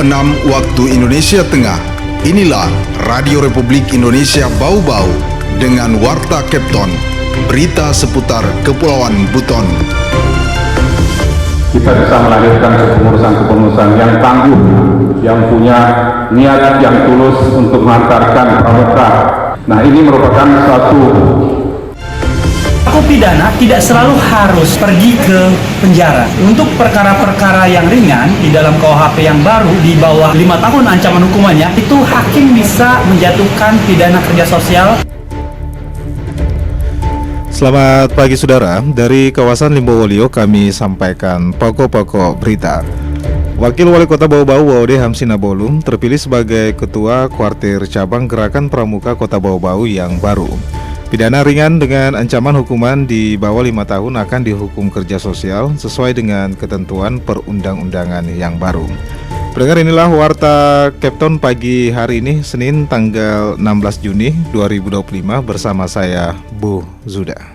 6 waktu Indonesia Tengah. Inilah Radio Republik Indonesia Bau-Bau dengan Warta Kepton, berita seputar Kepulauan Buton. Kita bisa melahirkan kepengurusan-kepengurusan yang tangguh, yang punya niat yang tulus untuk mengantarkan pramuka. Nah, ini merupakan suatu pelaku pidana tidak selalu harus pergi ke penjara. Untuk perkara-perkara yang ringan di dalam KUHP yang baru di bawah 5 tahun ancaman hukumannya, itu hakim bisa menjatuhkan pidana kerja sosial. Selamat pagi saudara, dari kawasan Limbowolio kami sampaikan pokok-pokok berita. Wakil Wali Kota Bau-Bau Waode Hamsina Bolu terpilih sebagai Ketua Kuartir Cabang Gerakan Pramuka Kota Bau-Bau yang baru. Pidana ringan dengan ancaman hukuman di bawah 5 tahun akan dihukum kerja sosial sesuai dengan ketentuan perundang-undangan yang baru. Pendengar, inilah Warta Kepton pagi hari ini, Senin tanggal 16 Juni 2025 bersama saya, Bu Zuda.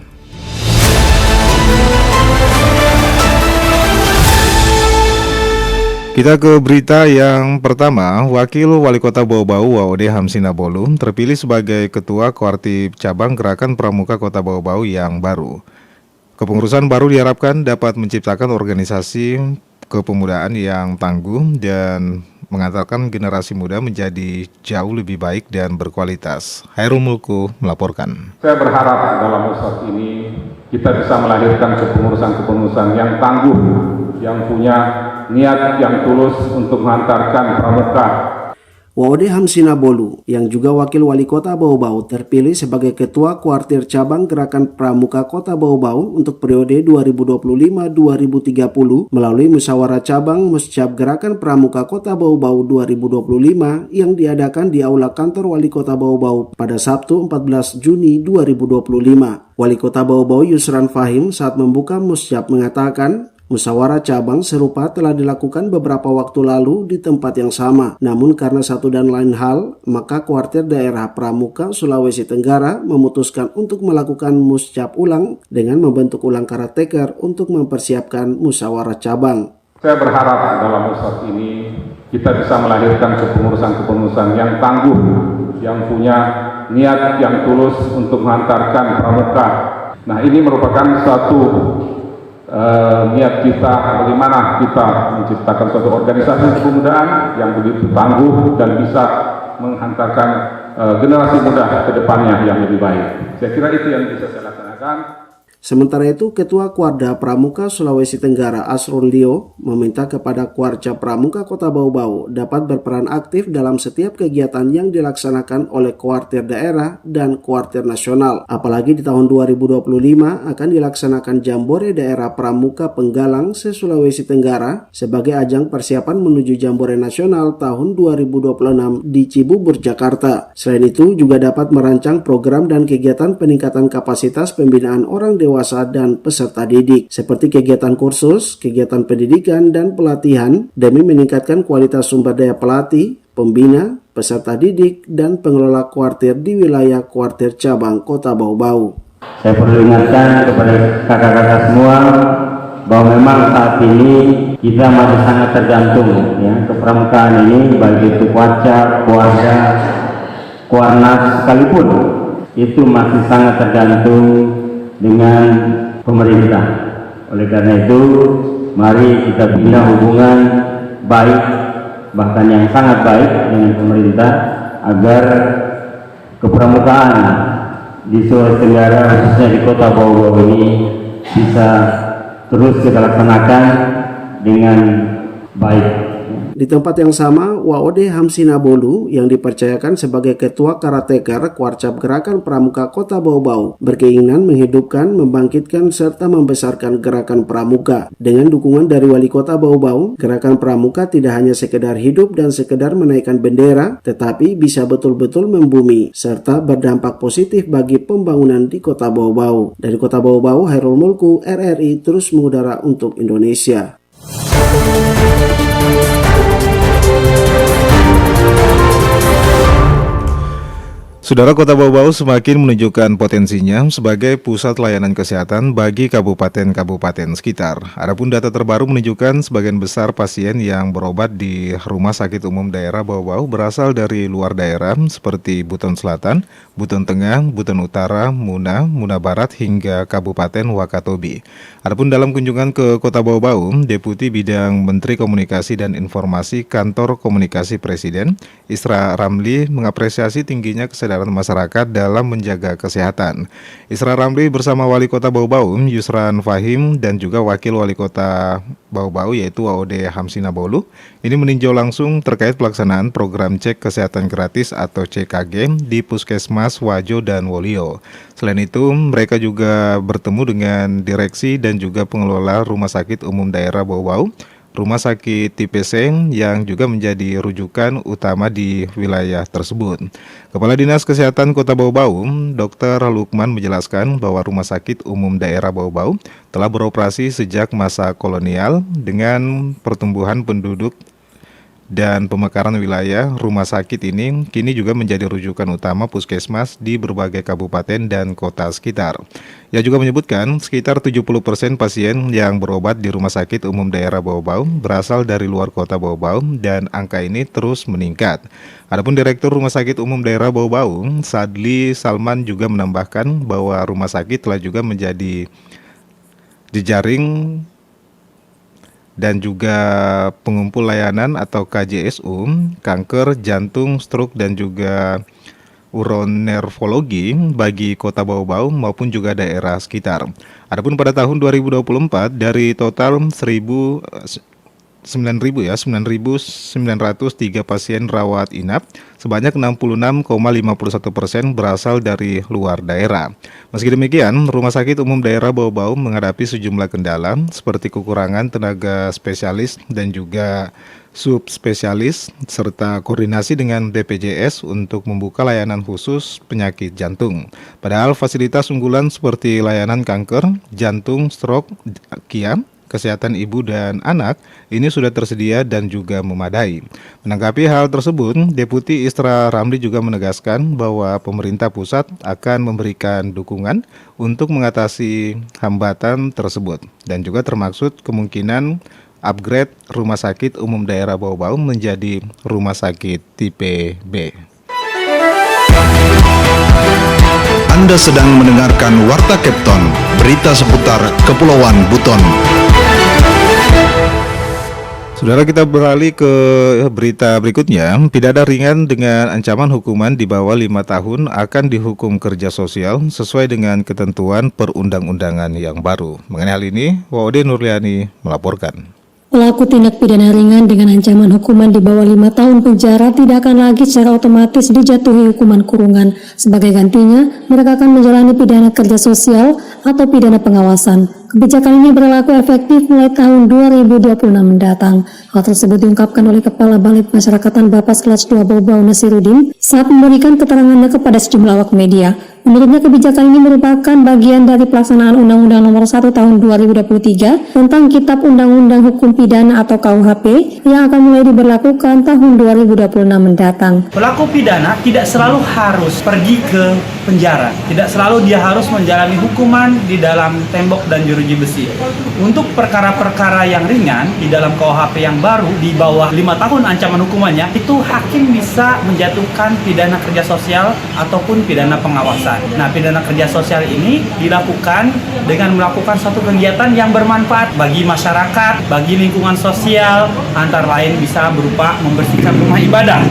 Kita ke berita yang pertama. Wakil Wali Kota Bau-Bau Waode Hamsina Bolu terpilih sebagai Ketua Koartip Cabang Gerakan Pramuka Kota Bau-Bau yang baru. Kepengurusan baru diharapkan dapat menciptakan organisasi kepemudaan yang tangguh dan mengantarkan generasi muda menjadi jauh lebih baik dan berkualitas. Hairul Mulku melaporkan. Saya berharap dalam usaha ini kita bisa melahirkan kepengurusan-kepengurusan yang tangguh, yang punya niat yang tulus untuk mengantarkan pramuka. Waode Hamsina Bolu, yang juga Wakil Wali Kota Bau-Bau, terpilih sebagai Ketua Kuartir Cabang Gerakan Pramuka Kota Bau-Bau untuk periode 2025-2030 melalui Musyawarah Cabang Muscab Gerakan Pramuka Kota Bau-Bau 2025 yang diadakan di Aula Kantor Wali Kota Bau-Bau pada Sabtu 14 Juni 2025. Wali Kota Bau-Bau Yusran Fahim saat membuka Muscab mengatakan, musyawarah cabang serupa telah dilakukan beberapa waktu lalu di tempat yang sama. Namun karena satu dan lain hal, maka Kuartir Daerah Pramuka Sulawesi Tenggara memutuskan untuk melakukan muscap ulang dengan membentuk ulang karateker untuk mempersiapkan musyawarah cabang. Saya berharap dalam usaha ini kita bisa melahirkan kepengurusan-kepengurusan yang tangguh, yang punya niat yang tulus untuk mengantarkan pramuka. Nah, ini merupakan suatu niat kita bagaimana kita menciptakan suatu organisasi kepemudaan yang begitu tangguh dan bisa menghantarkan generasi muda ke depannya yang lebih baik. Saya kira itu yang bisa saya laksanakan. Sementara itu, Ketua Kuarda Pramuka Sulawesi Tenggara Asrul Lio meminta kepada Kuarca Pramuka Kota Bau-Bau dapat berperan aktif dalam setiap kegiatan yang dilaksanakan oleh Kuartir Daerah dan Kuartir Nasional. Apalagi di tahun 2025 akan dilaksanakan Jambore Daerah Pramuka Penggalang se-Sulawesi Tenggara sebagai ajang persiapan menuju Jambore Nasional tahun 2026 di Cibubur, Jakarta. Selain itu, juga dapat merancang program dan kegiatan peningkatan kapasitas pembinaan orang dewasa dan peserta didik, seperti kegiatan kursus, kegiatan pendidikan dan pelatihan demi meningkatkan kualitas sumber daya pelatih, pembina, peserta didik, dan pengelola kuartir di wilayah kuartir cabang Kota Bau-Bau. Saya perlu ingatkan kepada kakak-kakak semua bahwa memang saat ini kita masih sangat tergantung ya kepramukaan ini, baik itu Kuarca, Kuarda, Kuarnas sekalipun itu masih sangat tergantung dengan pemerintah. Oleh karena itu, mari kita bina hubungan baik, bahkan yang sangat baik dengan pemerintah agar kepramukaan di Sulawesi Tenggara, khususnya di Kota Bau-Bau ini bisa terus kita laksanakan dengan baik. Di tempat yang sama, Waode Hamsina Bolu yang dipercayakan sebagai Ketua Karateker Kuarcap Gerakan Pramuka Kota Bau-Bau berkeinginan menghidupkan, membangkitkan, serta membesarkan gerakan pramuka. Dengan dukungan dari Wali Kota Bau-Bau, gerakan pramuka tidak hanya sekedar hidup dan sekedar menaikkan bendera, tetapi bisa betul-betul membumi, serta berdampak positif bagi pembangunan di Kota Bau-Bau. Dari Kota Bau-Bau, Hairul Mulku, RRI terus mengudara untuk Indonesia. Saudara, Kota Bau-Bau semakin menunjukkan potensinya sebagai pusat layanan kesehatan bagi kabupaten-kabupaten sekitar. Adapun data terbaru menunjukkan sebagian besar pasien yang berobat di Rumah Sakit Umum Daerah Bau-Bau berasal dari luar daerah seperti Buton Selatan, Buton Tengah, Buton Utara, Muna, Muna Barat hingga Kabupaten Wakatobi. Adapun dalam kunjungan ke Kota Bau-Bau, Deputi Bidang Menteri Komunikasi dan Informasi Kantor Komunikasi Presiden, Isra Ramli, mengapresiasi tingginya kesadaran masyarakat dalam menjaga kesehatan. Isra Ramli bersama Wali Kota Bau-Bau, Yusran Fahim, dan juga Wakil Wali Kota Bau-Bau yaitu WOD Hamsina Bolu, ini meninjau langsung terkait pelaksanaan program cek kesehatan gratis atau CKG di Puskesmas Wajo dan Wolio. Selain itu, mereka juga bertemu dengan direksi dan juga pengelola Rumah Sakit Umum Daerah Bau-Bau, Rumah Sakit Tipe C yang juga menjadi rujukan utama di wilayah tersebut. Kepala Dinas Kesehatan Kota Bau-Bau, Dr. Lukman menjelaskan bahwa Rumah Sakit Umum Daerah Bau-Bau telah beroperasi sejak masa kolonial dengan pertumbuhan penduduk dan pemekaran wilayah. Rumah sakit ini kini juga menjadi rujukan utama puskesmas di berbagai kabupaten dan kota sekitar. Ia juga menyebutkan sekitar 70% pasien yang berobat di Rumah Sakit Umum Daerah Bau-Bau berasal dari luar kota Bau-Bau dan angka ini terus meningkat. Adapun Direktur Rumah Sakit Umum Daerah Bau-Bau, Sadli Salman, juga menambahkan bahwa rumah sakit telah juga menjadi jejaring dan juga pengumpul layanan atau KJSU, kanker, jantung, stroke, dan juga uronervologi bagi Kota Bau-Bau maupun juga daerah sekitar. Adapun pada tahun 2024 dari total 9.903 pasien rawat inap, sebanyak 66,51% berasal dari luar daerah. Meski demikian, Rumah Sakit Umum Daerah Bau-Bau menghadapi sejumlah kendala seperti kekurangan tenaga spesialis dan juga subspesialis serta koordinasi dengan BPJS untuk membuka layanan khusus penyakit jantung. Padahal fasilitas unggulan seperti layanan kanker, jantung, stroke, KIA, kesehatan ibu dan anak ini sudah tersedia dan juga memadai. Menanggapi hal tersebut, Deputi Isra Ramli juga menegaskan bahwa pemerintah pusat akan memberikan dukungan untuk mengatasi hambatan tersebut dan juga termaksud kemungkinan upgrade Rumah Sakit Umum Daerah Bau-Bau menjadi Rumah Sakit Tipe B. Anda sedang mendengarkan Warta Kepton, berita seputar Kepulauan Buton. Saudara, kita beralih ke berita berikutnya. Pidana ringan dengan ancaman hukuman di bawah 5 tahun akan dihukum kerja sosial sesuai dengan ketentuan perundang-undangan yang baru. Mengenai hal ini, WOD Nurliani melaporkan. Pelaku tindak pidana ringan dengan ancaman hukuman di bawah 5 tahun penjara tidak akan lagi secara otomatis dijatuhi hukuman kurungan. Sebagai gantinya, mereka akan menjalani pidana kerja sosial atau pidana pengawasan. Kebijakan ini berlaku efektif mulai tahun 2026 mendatang. Hal tersebut diungkapkan oleh Kepala Balai Pemasyarakatan Bapas Kelas 2 Bau-Bau Nasiruddin saat memberikan keterangannya kepada sejumlah awak media. Menurutnya, kebijakan ini merupakan bagian dari pelaksanaan Undang-Undang Nomor 1 Tahun 2023 tentang Kitab Undang-Undang Hukum Pidana atau KUHP yang akan mulai diberlakukan tahun 2026 mendatang. Pelaku pidana tidak selalu harus pergi ke penjara, tidak selalu dia harus menjalani hukuman di dalam tembok dan jeruji besi. Untuk perkara-perkara yang ringan di dalam KUHP yang baru di bawah 5 tahun ancaman hukumannya, itu hakim bisa menjatuhkan pidana kerja sosial ataupun pidana pengawasan. Nah, pidana kerja sosial ini dilakukan dengan melakukan suatu kegiatan yang bermanfaat bagi masyarakat, bagi lingkungan sosial, antara lain bisa berupa membersihkan rumah ibadah,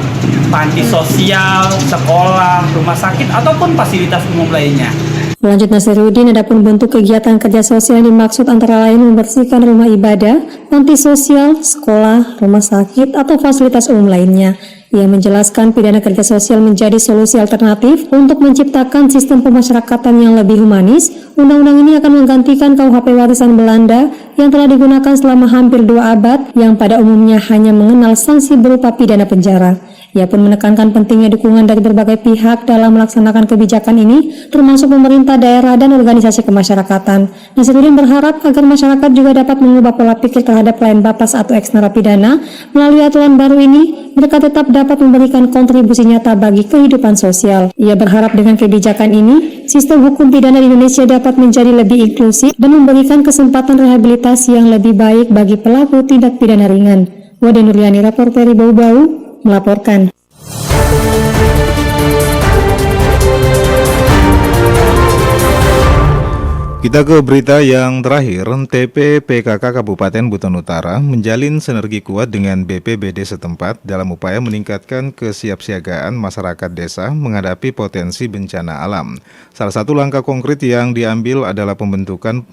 panti sosial, sekolah, rumah sakit, ataupun fasilitas umum lainnya. Lanjut Nasiruddin, adapun bentuk kegiatan kerja sosial yang dimaksud antara lain membersihkan rumah ibadah, panti sosial, sekolah, rumah sakit, atau fasilitas umum lainnya. Ia menjelaskan pidana kerja sosial menjadi solusi alternatif untuk menciptakan sistem pemasyarakatan yang lebih humanis. Undang-undang ini akan menggantikan KUHP warisan Belanda yang telah digunakan selama hampir 2 abad yang pada umumnya hanya mengenal sanksi berupa pidana penjara. Ia pun menekankan pentingnya dukungan dari berbagai pihak dalam melaksanakan kebijakan ini, termasuk pemerintah daerah dan organisasi kemasyarakatan. Nasruddin berharap agar masyarakat juga dapat mengubah pola pikir terhadap klien bapas atau ex-narapidana. Melalui aturan baru ini, mereka tetap dapat memberikan kontribusi nyata bagi kehidupan sosial. Ia berharap dengan kebijakan ini, sistem hukum pidana di Indonesia dapat menjadi lebih inklusif dan memberikan kesempatan rehabilitasi yang lebih baik bagi pelaku tindak pidana ringan. Wade Nurliani, reporter Bau Bau, melaporkan. Kita ke berita yang terakhir. TP PKK Kabupaten Buton Utara menjalin sinergi kuat dengan BPBD setempat dalam upaya meningkatkan kesiapsiagaan masyarakat desa menghadapi potensi bencana alam. Salah satu langkah konkret yang diambil adalah pembentukan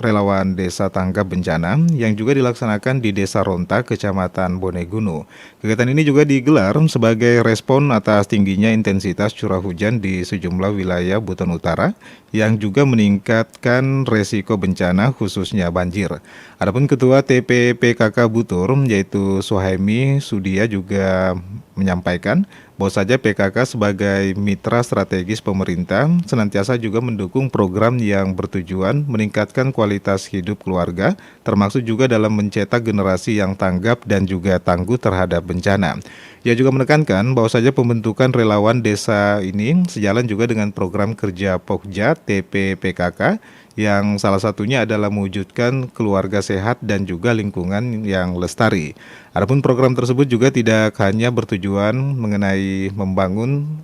relawan desa tanggap bencana yang juga dilaksanakan di Desa Ronta, Kecamatan Bonegunu. Kegiatan ini juga digelar sebagai respon atas tingginya intensitas curah hujan di sejumlah wilayah Buton Utara yang juga meningkatkan resiko bencana khususnya banjir. Adapun Ketua TP PKK Butur yaitu Suhaimi Sudia juga menyampaikan bahwa saja PKK sebagai mitra strategis pemerintah senantiasa juga mendukung program yang bertujuan meningkatkan kualitas hidup keluarga, termasuk juga dalam mencetak generasi yang tanggap dan juga tangguh terhadap bencana. Ia juga menekankan bahwa saja pembentukan relawan desa ini sejalan juga dengan program kerja Pokja TP PKK yang salah satunya adalah mewujudkan keluarga sehat dan juga lingkungan yang lestari. Adapun program tersebut juga tidak hanya bertujuan mengenai membangun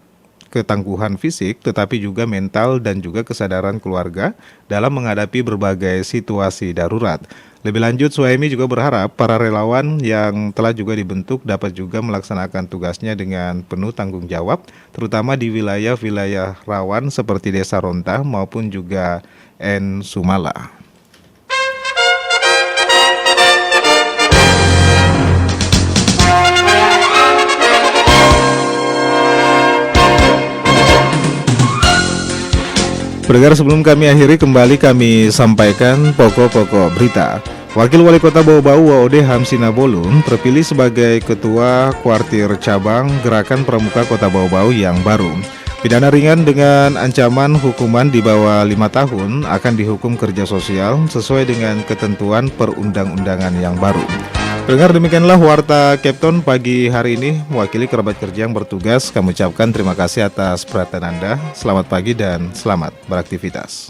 ketangguhan fisik, tetapi juga mental dan juga kesadaran keluarga dalam menghadapi berbagai situasi darurat. Lebih lanjut, Suhaimi juga berharap para relawan yang telah juga dibentuk dapat juga melaksanakan tugasnya dengan penuh tanggung jawab, terutama di wilayah-wilayah rawan seperti Desa Ronta maupun juga N. Sumala. Pendengar, sebelum kami akhiri, kembali kami sampaikan pokok-pokok berita. Wakil Wali Kota Bau Bau WOD Hamsina Bolum terpilih sebagai Ketua Kuartir Cabang Gerakan Pramuka Kota Bau Bau yang baru. Pidana ringan dengan ancaman hukuman di bawah 5 tahun akan dihukum kerja sosial sesuai dengan ketentuan perundang-undangan yang baru. Dengar, demikianlah Warta Kepton pagi hari ini. Mewakili kerabat kerja yang bertugas, kami ucapkan terima kasih atas perhatian Anda. Selamat pagi dan selamat beraktivitas.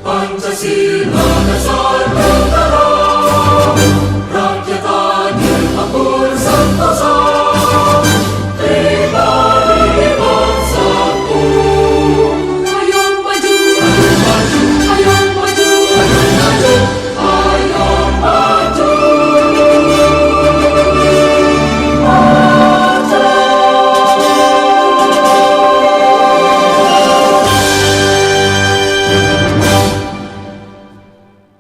Pancasila.